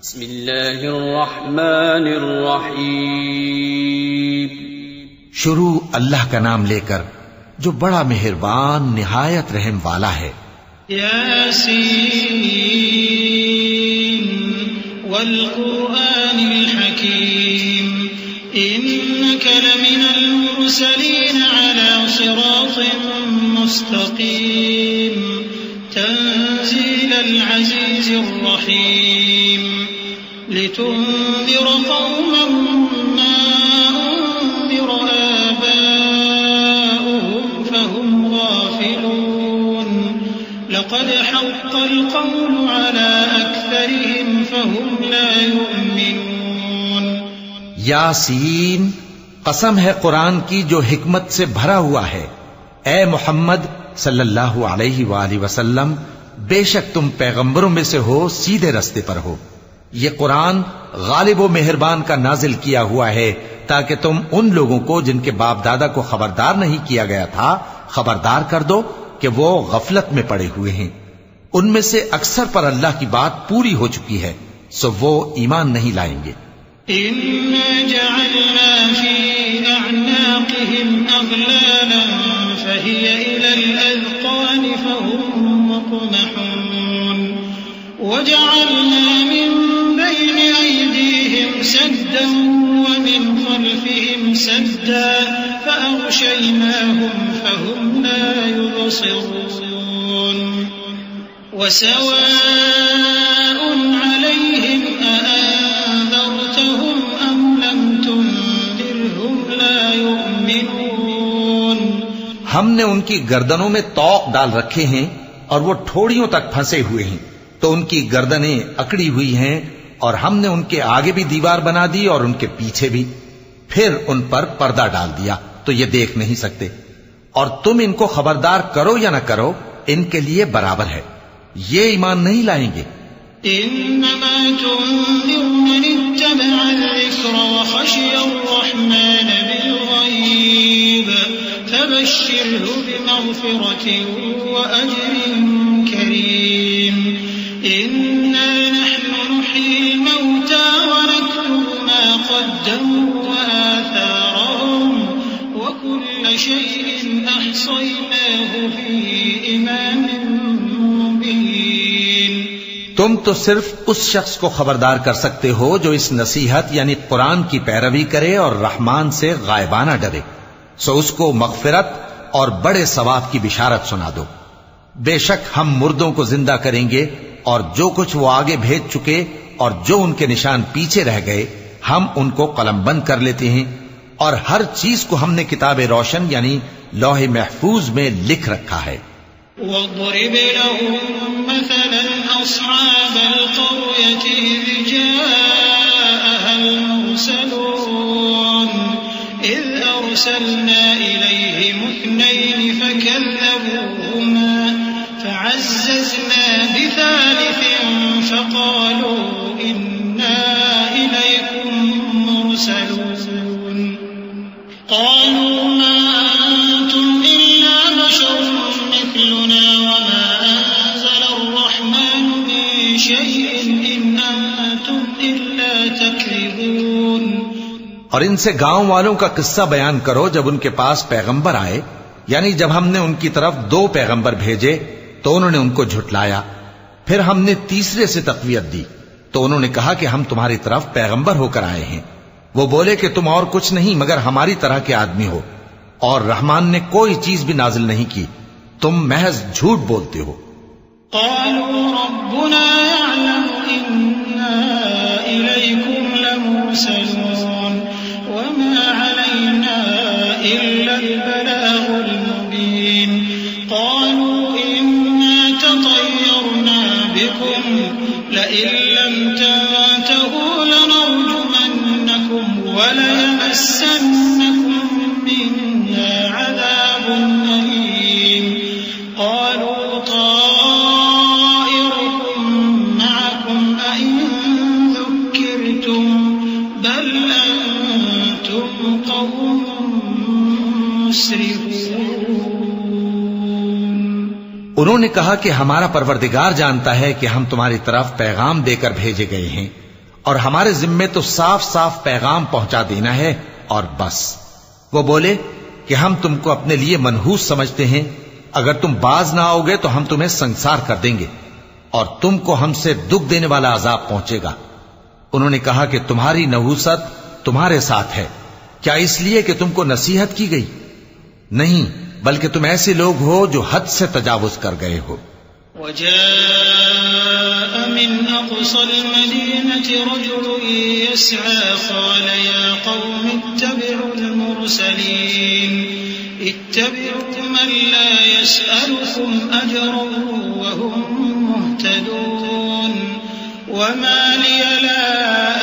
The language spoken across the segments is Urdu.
بسم اللہ الرحمن الرحیم. شروع اللہ کا نام لے کر جو بڑا مہربان نہایت رحم والا ہے. یاسین والقرآن الحکیم انک لمن المرسلین علی صراط مستقیم تنزیل العزیز الرحیم لتنذر قوما ما انذر آباؤهم فهم غافلون لقد حق القول على أكثرهم فهم لا يؤمنون. یاسین، قسم ہے قرآن کی جو حکمت سے بھرا ہوا ہے. اے محمد صلی اللہ علیہ وآلہ وسلم، بے شک تم پیغمبروں میں سے ہو، سیدھے رستے پر ہو. یہ قرآن غالب و مہربان کا نازل کیا ہوا ہے تاکہ تم ان لوگوں کو جن کے باپ دادا کو خبردار نہیں کیا گیا تھا خبردار کر دو کہ وہ غفلت میں پڑے ہوئے ہیں. ان میں سے اکثر پر اللہ کی بات پوری ہو چکی ہے، سو وہ ایمان نہیں لائیں گے. إنا جعلنا في أعناقهم أغلالا فهي إلى الأذقان فهم مقمحون وجعلنا من بين أيديهم سدا ومن خلفهم سدا فأغشيناهم فهم لا يبصرون. وسواء عليهم أأنذرتهم أم لم تنذرهم لا يؤمنون. ہم نے ان کی گردنوں میں طوق ڈال رکھے ہیں اور وہ ٹھوڑیوں تک پھنسے ہوئے ہیں، تو ان کی گردنیں اکڑی ہوئی ہیں، اور ہم نے ان کے آگے بھی دیوار بنا دی اور ان کے پیچھے بھی، پھر ان پر پردہ ڈال دیا تو یہ دیکھ نہیں سکتے. اور تم ان کو خبردار کرو یا نہ کرو، ان کے لیے برابر ہے، یہ ایمان نہیں لائیں گے. إنما تنذر من اتبع الذكر وخشي الرحمن بالغيب فبشره بمغفرة وأجر كريم. إنا نحن نحيي الموتى ونكتب ما قدموا وآثارهم وكل شيء أحصيناه في إمام مبين. تم تو صرف اس شخص کو خبردار کر سکتے ہو جو اس نصیحت یعنی قرآن کی پیروی کرے اور رحمان سے غائبانہ ڈرے، سو اس کو مغفرت اور بڑے ثواب کی بشارت سنا دو. بے شک ہم مردوں کو زندہ کریں گے، اور جو کچھ وہ آگے بھیج چکے اور جو ان کے نشان پیچھے رہ گئے ہم ان کو قلم بند کر لیتے ہیں، اور ہر چیز کو ہم نے کتاب روشن یعنی لوح محفوظ میں لکھ رکھا ہے. واضرب لهم مثلا أصحاب القرية إذ جاءها المرسلون إذ أرسلنا إليهم اثنين فكذبوهما فعززنا بثالث فقالوا إنا إليكم مرسلون. قالوا ما أنتم إلا بشر مثلنا وما أنزل الرحمن من شيء إن أنتم إلا تكذبون. اور ان سے گاؤں والوں کا قصہ بیان کرو جب ان کے پاس پیغمبر آئے، یعنی جب ہم نے ان کی طرف 2 پیغمبر بھیجے تو انہوں نے ان کو جھٹلایا، پھر ہم نے تیسرے سے تقویت دی تو انہوں نے کہا کہ ہم تمہاری طرف پیغمبر ہو کر آئے ہیں. وہ بولے کہ تم اور کچھ نہیں مگر ہماری طرح کے آدمی ہو، اور رحمان نے کوئی چیز بھی نازل نہیں کی، تم محض جھوٹ بولتے ہو. قالوا ربنا يعلم إنا إليكم لمرسلون وما علينا إلا البلاغ المبين. قالوا إنا تطيرنا بكم لئن لم تنتهوا لنرجمنكم وليمسنكم منا عذاب أليم. قالوا طائركم معكم أئن ذكرتم بل أنتم قوم مسرفون. انہوں نے کہا کہ ہمارا پروردگار جانتا ہے کہ ہم تمہاری طرف پیغام دے کر بھیجے گئے ہیں، اور ہمارے ذمے تو صاف صاف پیغام پہنچا دینا ہے اور بس۔ وہ بولے کہ ہم تم کو اپنے لیے منحوس سمجھتے ہیں، اگر تم باز نہ آؤ گے تو ہم تمہیں سنسار کر دیں گے اور تم کو ہم سے دکھ دینے والا عذاب پہنچے گا۔ انہوں نے کہا کہ تمہاری نحوست تمہارے ساتھ ہے، کیا اس لیے کہ تم کو نصیحت کی گئی؟ نہیں، بلکہ تم ایسے لوگ ہو جو حد سے تجاوز کر گئے ہو۔ وجاء من أقصى المدينة رجل يسعى قال يا قوم اتبعوا المرسلين اتبعوا من لا يسألكم أجرا وهم مهتدون وما لي لا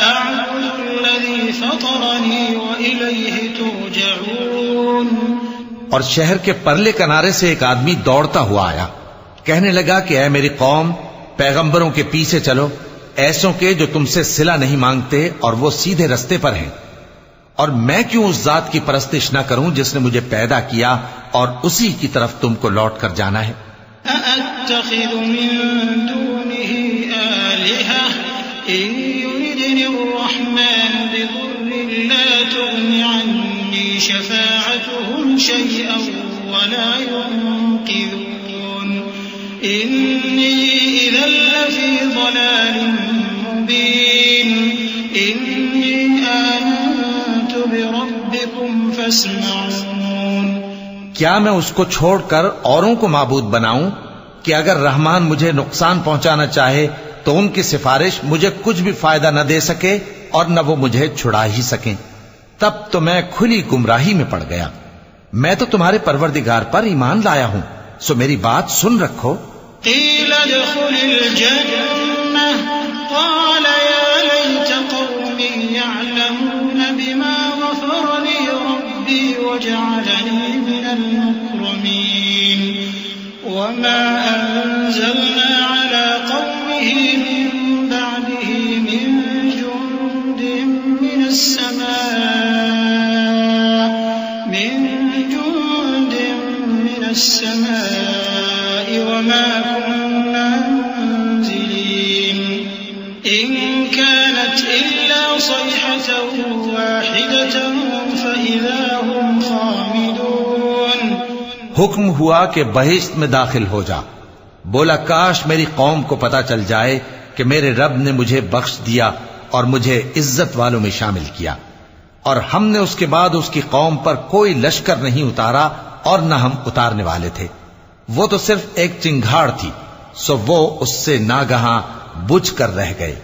أعبد الذي فطرني وإليه ترجعون۔ اور شہر کے پرلے کنارے سے ایک آدمی دوڑتا ہوا آیا، کہنے لگا کہ اے میری قوم، پیغمبروں کے پیچھے چلو، ایسوں کے جو تم سے صلہ نہیں مانگتے اور وہ سیدھے رستے پر ہیں۔ اور میں کیوں اس ذات کی پرستش نہ کروں جس نے مجھے پیدا کیا اور اسی کی طرف تم کو لوٹ کر جانا ہے۔ أأتخذ من دونه آلهة إن يردني الرحمن بضر لا تغن عني شفاعتهم شيئا ولا ينقذون إني إذا لفي ضلال مبين إني آمنت بربكم فاسمعون۔ کیا میں اس کو چھوڑ کر اوروں کو معبود بناؤں کہ اگر رحمان مجھے نقصان پہنچانا چاہے تو ان کی سفارش مجھے کچھ بھی فائدہ نہ دے سکے اور نہ وہ مجھے چھڑا ہی سکیں؟ تب تو میں کھلی گمراہی میں پڑ گیا۔ میں تو تمہارے پروردگار پر ایمان لایا ہوں، سو میری بات سن رکھو۔ قيل ادخل الجنة قال يا ليت قومي يعلمون بما غفر لي ربي وجعلني من المكرمين وما أنزلنا على قومه من بعده من جند من السماء وما كنا منزلين إن كانت إلا صيحة واحدة فإذا هم خامدون۔ حکم ہوا کہ بہشت میں داخل ہو جا۔ بولا کاش میری قوم کو پتا چل جائے کہ میرے رب نے مجھے بخش دیا اور مجھے عزت والوں میں شامل کیا، اور ہم نے اس کے بعد اس کی قوم پر کوئی لشکر نہیں اتارا اور نہ ہم اتارنے والے تھے۔ وہ تو صرف ایک چنگھاڑ تھی، سو وہ اس سے ناگہاں بجھ کر رہ گئے۔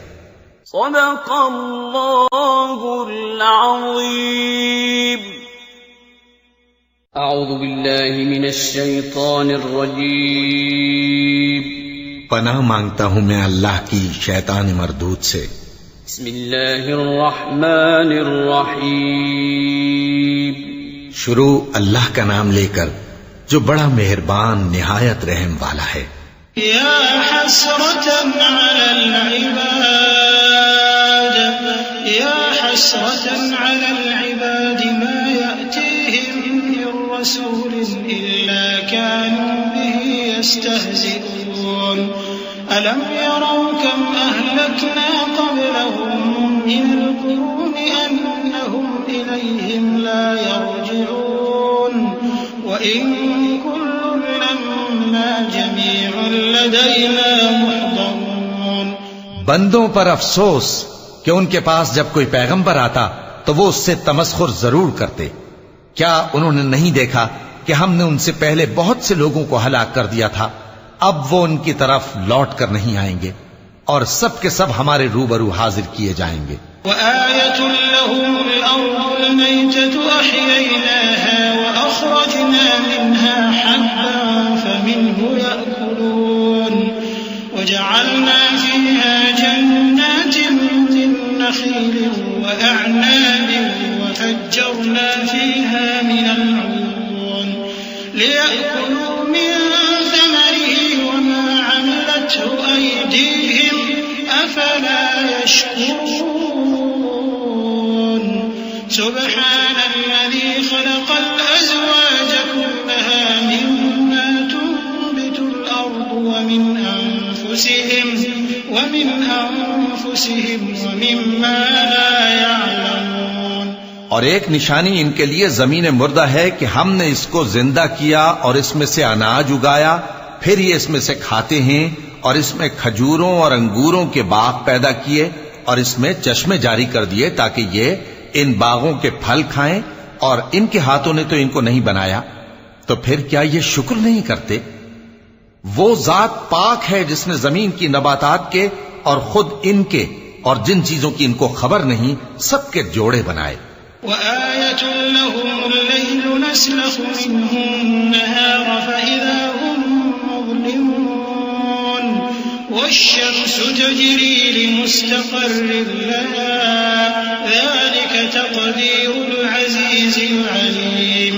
صدق اللہ العظیم۔ اعوذ باللہ من الشیطان الرجیم۔ پناہ مانگتا ہوں میں اللہ کی شیطان مردود سے۔ بسم اللہ الرحمن الرحیم۔ شروع اللہ کا نام لے کر جو بڑا مہربان نہایت رحم والا ہے۔ یا حسرة على العباد یا حسرة على العباد ما يأتيهم من رسول إلا كانوا به يستهزئون ألم يروا كم أهلكنا قبلهم من القرون أنهم إليهم لا يرجعون وإن كل لما جميع لدينا محضرون۔ بندوں پر افسوس کہ ان کے پاس جب کوئی پیغمبر آتا تو وہ اس سے تمسخر ضرور کرتے۔ کیا انہوں نے نہیں دیکھا کہ ہم نے ان سے پہلے بہت سے لوگوں کو ہلاک کر دیا تھا؟ اب وہ ان کی طرف لوٹ کر نہیں آئیں گے اور سب کے سب ہمارے روبرو حاضر کیے جائیں گے۔ وآية لهم الأرض الميتة أحييناها وأخرجنا منها حبا فمنه يأكلون وجعلنا فيها جنات من نخيل وأعناب وفجرنا فيها من العيون ليأكلوا من ثمره وما عملته أيديهم أفلا يشكرون سبحان الذي خلق الأزواج كلها مما تنبت الأرض ومن أنفسهم أنفسهم ومما لا يعلمون. اور ایک نشانی ان کے لیے زمین مردہ ہے کہ ہم نے اس کو زندہ کیا اور اس میں سے اناج اگایا، پھر یہ اس میں سے کھاتے ہیں، اور اس میں کھجوروں اور انگوروں کے باغ پیدا کیے اور اس میں چشمے جاری کر دیے تاکہ یہ ان باغوں کے پھل کھائیں، اور ان کے ہاتھوں نے تو ان کو نہیں بنایا، تو پھر کیا یہ شکر نہیں کرتے؟ وہ ذات پاک ہے جس نے زمین کی نباتات کے اور خود ان کے اور جن چیزوں کی ان کو خبر نہیں سب کے جوڑے بنائے. وآية لهم الليل نسلخ منه النهار فإذا هم مظلمون والشمس تجري لمستقر لها ذلك تقدير العزيز العليم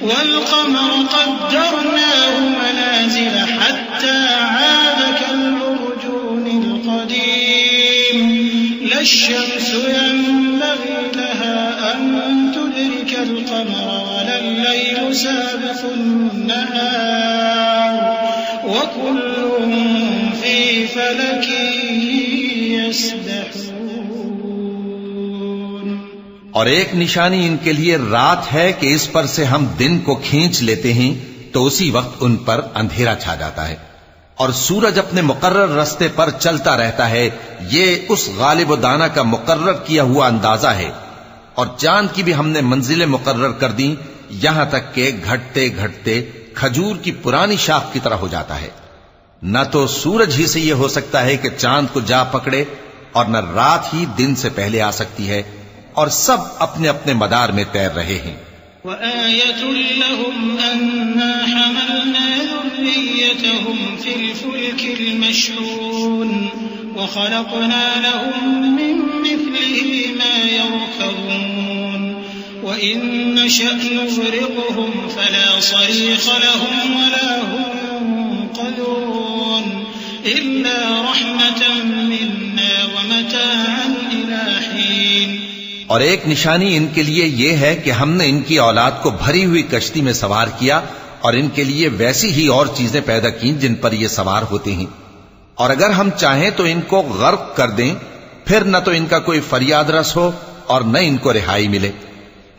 والقمر قدرناه منازل حتى عاد كالعرجون القديم لا الشمس ينبغي لها أن تدرك القمر ولا الليل سابق النهار وكل في فلك يسبحون. اور ایک نشانی ان کے لیے رات ہے کہ اس پر سے ہم دن کو کھینچ لیتے ہیں تو اسی وقت ان پر اندھیرا چھا جاتا ہے، اور سورج اپنے مقرر رستے پر چلتا رہتا ہے. یہ اس غالب و دانا کا مقرر کیا ہوا اندازہ ہے. اور چاند کی بھی ہم نے منزلیں مقرر کر دیں یہاں تک کہ گھٹتے گھٹتے کھجور کی پرانی شاخ کی طرح ہو جاتا ہے. نہ تو سورج ہی سے یہ ہو سکتا ہے کہ چاند کو جا پکڑے، اور نہ رات ہی دن سے پہلے آ سکتی ہے، اور سب اپنے اپنے مدار میں تیر رہے ہیں. وآية لهم أنا حملنا ذريتهم في الفلك المشحون وخلقنا لهم من مثله ما يركبون وإن نشأ نغرقهم فلا صريخ لهم ولا هم ينقذون إلا رحمة منا ومتاعا إلى حين. اور ایک نشانی ان کے لیے یہ ہے کہ ہم نے ان کی اولاد کو بھری ہوئی کشتی میں سوار کیا اور ان کے لیے ویسی ہی اور چیزیں پیدا کی جن پر یہ سوار ہوتے ہیں، اور اگر ہم چاہیں تو ان کو غرق کر دیں، پھر نہ تو ان کا کوئی فریاد رس ہو اور نہ ان کو رہائی ملے،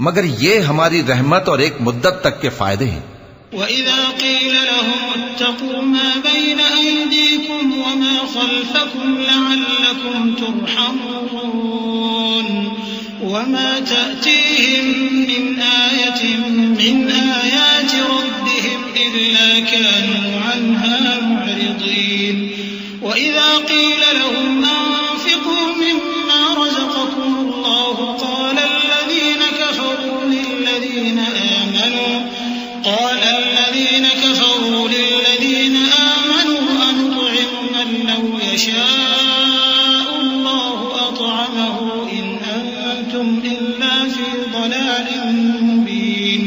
مگر یہ ہماری رحمت اور ایک مدت تک کے فائدے ہیں. وَإِذَا قِيلَ لَهُمُ اتَّقُوا مَا بَيْنَ أَيْدِيكُمْ وَمَا خَلْفَكُمْ لَعَلَّكُمْ تُرْحَمُونَ وَمَا تَأْتِيهِمْ مِنْ آيَةٍ مِنْ آيَاتِ رَبِّهِمْ إِلَّا كَانُوا عَنْهَا مُعْرِضِينَ. وَإِذَا قِيلَ لَهُمْ أَنفِقُوا مِمَّا رَزَقَكُمُ اللَّهُ قَالَ الَّذِينَ كَفَرُوا لِلَّذِينَ آمَنُوا أَنُطْعِمُ مَن لَّوْ يَشَاءُ اللَّهُ أَطْعَمَهُ إِنْ أَنتُمْ إِلَّا فِي ضَلَالٍ مُّبِينٍ.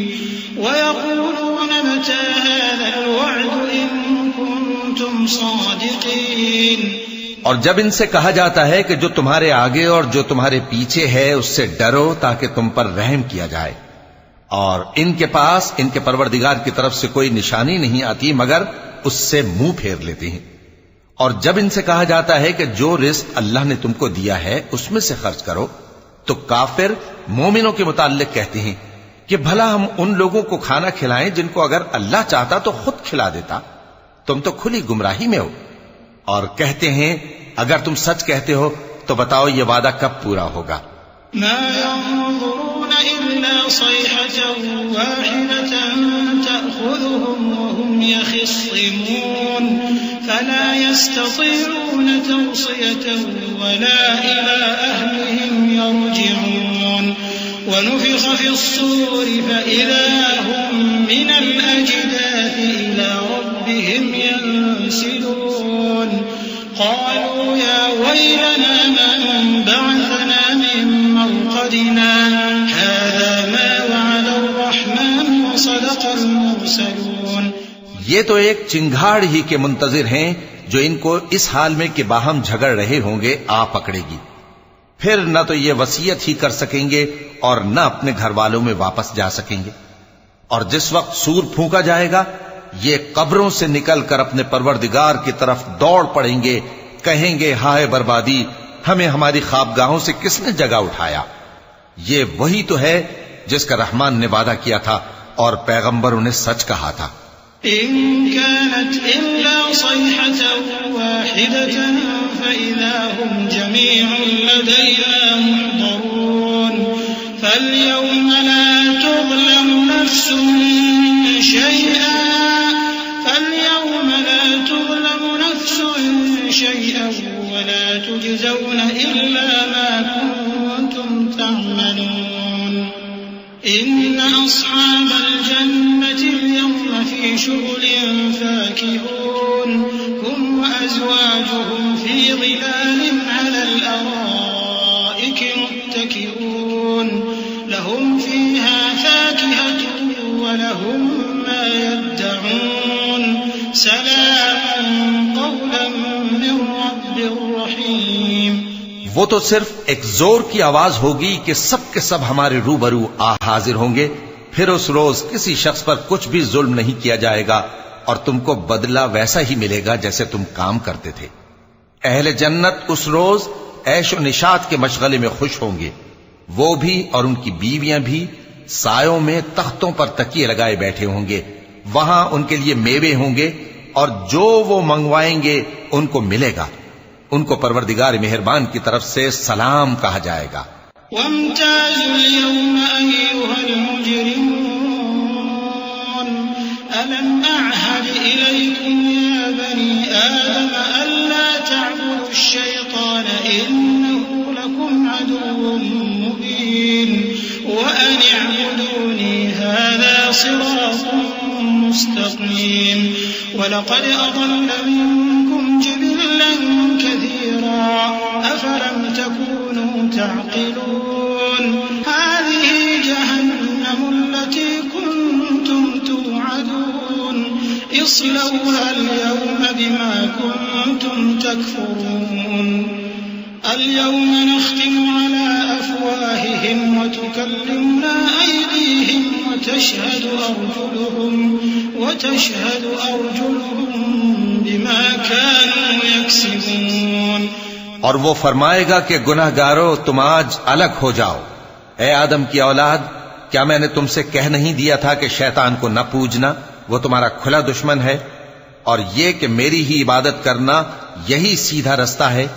وَيَقُولُونَ مَتَىٰ هَٰذَا الْوَعْدُ إِن كُنتُمْ صَادِقِينَ. اور جب ان سے کہا جاتا ہے کہ جو تمہارے آگے اور جو تمہارے پیچھے ہے اس سے ڈرو تاکہ تم پر رحم کیا جائے، اور ان کے پاس ان کے پروردگار کی طرف سے کوئی نشانی نہیں آتی مگر اس سے منہ پھیر لیتے ہیں. اور جب ان سے کہا جاتا ہے کہ جو رزق اللہ نے تم کو دیا ہے اس میں سے خرچ کرو، تو کافر مومنوں کے متعلق کہتے ہیں کہ بھلا ہم ان لوگوں کو کھانا کھلائیں جن کو اگر اللہ چاہتا تو خود کھلا دیتا، تم تو کھلی گمراہی میں ہو. اور کہتے ہیں اگر تم سچ کہتے ہو تو بتاؤ یہ وعدہ کب پورا ہوگا. ما ينظرون إلا صيحة واحدة تأخذهم وهم يخصمون فلا يستطيعون توصية ولا إلى أهلهم يرجعون. ونفخ في الصور فإذا هم من الأجداث إلى ربهم ينسلون. قالوا يا ويلنا من بعثنا من مرقدنا هذا ما وعد الرحمن وصدق المرسلون. یہ تو ایک چنگھاڑ ہی کے منتظر ہیں جو ان کو اس حال میں کہ باہم جھگڑ رہے ہوں گے آ پکڑے گی، پھر نہ تو یہ وصیت ہی کر سکیں گے اور نہ اپنے گھر والوں میں واپس جا سکیں گے. اور جس وقت سور پھونکا جائے گا یہ قبروں سے نکل کر اپنے پروردگار کی طرف دوڑ پڑیں گے، کہیں گے ہائے بربادی، ہمیں ہماری خوابگاہوں سے کس نے جگہ اٹھایا؟ یہ وہی تو ہے جس کا رحمان نے وعدہ کیا تھا اور پیغمبروں نے سچ کہا تھا۔ إن كانت إلا صيحة واحدة فإذا هم جميع لدينا محضرون فاليوم لا تظلم نفس شيئا ولا تجزون إلا ما كنتم تعملون إن أصحاب الجنة اليوم في شغل فاكهون هم وأزواجهم في ظلال على الأرائك متكئون لهم فيها فاكهة ولهم ما يدعون سلام قولا من رب رحيم۔ وہ تو صرف ایک زور کی آواز ہوگی کہ سب کے سب ہمارے روبرو حاضر ہوں گے، پھر اس روز کسی شخص پر کچھ بھی ظلم نہیں کیا جائے گا اور تم کو بدلہ ویسا ہی ملے گا جیسے تم کام کرتے تھے۔ اہل جنت اس روز عیش و نشاط کے مشغلے میں خوش ہوں گے، وہ بھی اور ان کی بیویاں بھی سایوں میں تختوں پر تکیے لگائے بیٹھے ہوں گے، وہاں ان کے لیے میوے ہوں گے اور جو وہ منگوائیں گے ان کو ملے گا، ان کو پروردگار مہربان کی طرف سے سلام کہا جائے گا۔ وامتازوا اليوم أيها المجرمون ألم أعهد إليكم يا بني آدم ألا تعبدوا الشيطان إنه لكم عدو مبين وأن اعبدوني هذا صراط مستقيم ولقد أضل منكم جبلا كثيرا أفلم تكونوا تعقلون هذه جهنم التي كنتم توعدون اصلوها اليوم بما كنتم تكفرون اليوم نختم على أفواههم وتكلمنا أيديهم وتشهد أرجلهم بما كانوا يكسبون۔ اور وہ فرمائے گا کہ گناہ گارو تم آج الگ ہو جاؤ۔ اے آدم کی اولاد، کیا میں نے تم سے کہہ نہیں دیا تھا کہ شیطان کو نہ پوجنا، وہ تمہارا کھلا دشمن ہے، اور یہ کہ میری ہی عبادت کرنا یہی سیدھا رستہ ہے،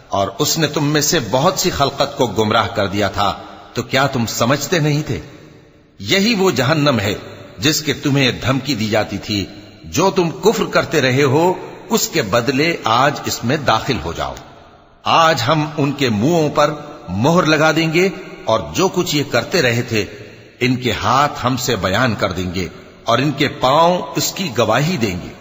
اور اس نے تم میں سے بہت سی خلقت کو گمراہ کر دیا تھا، تو کیا تم سمجھتے نہیں تھے؟ یہی وہ جہنم ہے جس کے تمہیں دھمکی دی جاتی تھی، جو تم کفر کرتے رہے ہو اس کے بدلے آج اس میں داخل ہو جاؤ۔ آج ہم ان کے منہوں پر مہر لگا دیں گے اور جو کچھ یہ کرتے رہے تھے ان کے ہاتھ ہم سے بیان کر دیں گے اور ان کے پاؤں اس کی گواہی دیں گے۔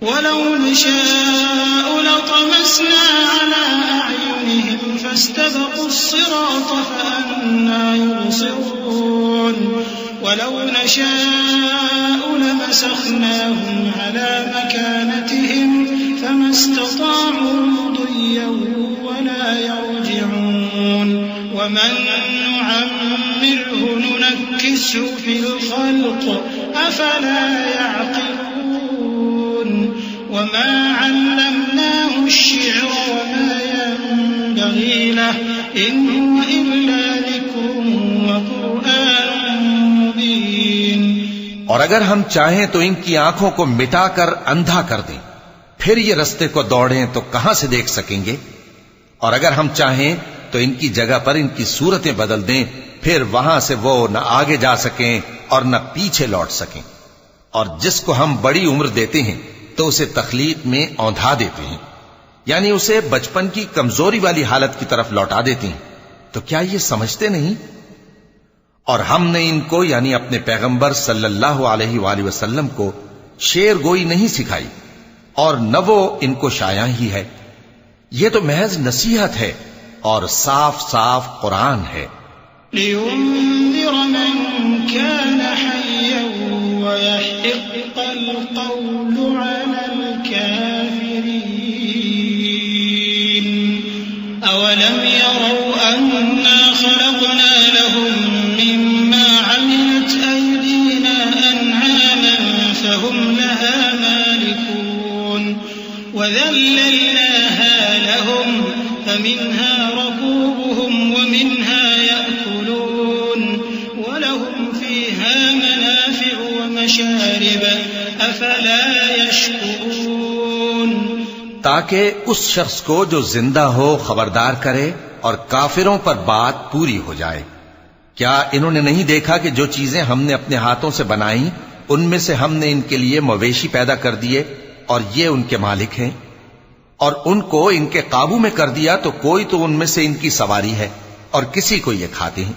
وَلَوْ نَشَاءُ لَطَمَسْنَا عَلَىٰ أَعْيُنِهِمْ فَاسْتَبَقُوا الصِّرَاطَ فَأَنَّىٰ يُبْصِرُونَ وَلَوْ نَشَاءُ لَمَسَخْنَاهُمْ عَلَىٰ مَكَانَتِهِمْ فَمَا اسْتَطَاعُوا مُضِيًّا وَلَا يَرْجِعُونَ وَمَن نُّعَمِّرْهُ نُنَكِّسْهُ فِي الْخَلْقِ أَفَلَا يَعْقِلُونَ وَمَا عَلَّمْنَاهُ الشِّعْرَ وَمَا يَنبَغِي لَهُ إِنْ هُوَ إِلَّا ذِكْرٌ وَقُرْآنٌ مُّبِينٌ۔ اور اگر ہم چاہیں تو ان کی آنکھوں کو مٹا کر اندھا کر دیں، پھر یہ رستے کو دوڑیں تو کہاں سے دیکھ سکیں گے؟ اور اگر ہم چاہیں تو ان کی جگہ پر ان کی صورتیں بدل دیں، پھر وہاں سے وہ نہ آگے جا سکیں اور نہ پیچھے لوٹ سکیں۔ اور جس کو ہم بڑی عمر دیتے ہیں تو اسے تخلیق میں اوندھا دیتے ہیں، یعنی اسے بچپن کی کمزوری والی حالت کی طرف لوٹا دیتے ہیں، تو کیا یہ سمجھتے نہیں؟ اور ہم نے ان کو یعنی اپنے پیغمبر صلی اللہ علیہ وآلہ وسلم کو شعر گوئی نہیں سکھائی اور نہ وہ ان کو شایع ہی ہے، یہ تو محض نصیحت ہے اور صاف صاف قرآن ہے۔ لِيُنذِرَ مَن كَانَ حَيًّا وَيَحِقَّ الْقَوْلُ عَلَى الْكَافِرِينَ أَوَلَمْ يَرَوْا أَنَّا خَلَقْنَا لَهُم مِّمَّا عَمِلَتْ أَيْدِينَا أَنْعَامًا فَهُمْ لَهَا مَالِكُونَ وَذَلَّلْنَاهَا لَهُمْ فمنها ركوبهم ومنها يأكلون ولهم فيها منافع ومشارب أفلا يشكرون. تاکہ اس شخص کو جو زندہ ہو خبردار کرے اور کافروں پر بات پوری ہو جائے. کیا انہوں نے نہیں دیکھا کہ جو چیزیں ہم نے اپنے ہاتھوں سے بنائیں ان میں سے ہم نے ان کے لیے مویشی پیدا کر دیے اور یہ ان کے مالک ہیں، اور ان کو ان کے قابو میں کر دیا تو کوئی تو ان میں سے ان کی سواری ہے اور کسی کو یہ کھاتے ہیں،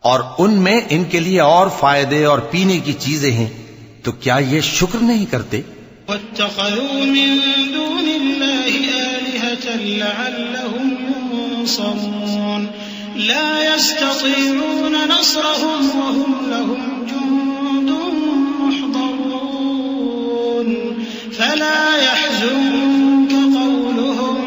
اور ان میں ان کے لیے اور فائدے اور پینے کی چیزیں ہیں، تو کیا یہ شکر نہیں کرتے؟ واتخذوا من دون الله آلهة لعلهم ينصرون لا يستطيعون نصرهم وهم لهم جند محضرون فلا يحزنك قولهم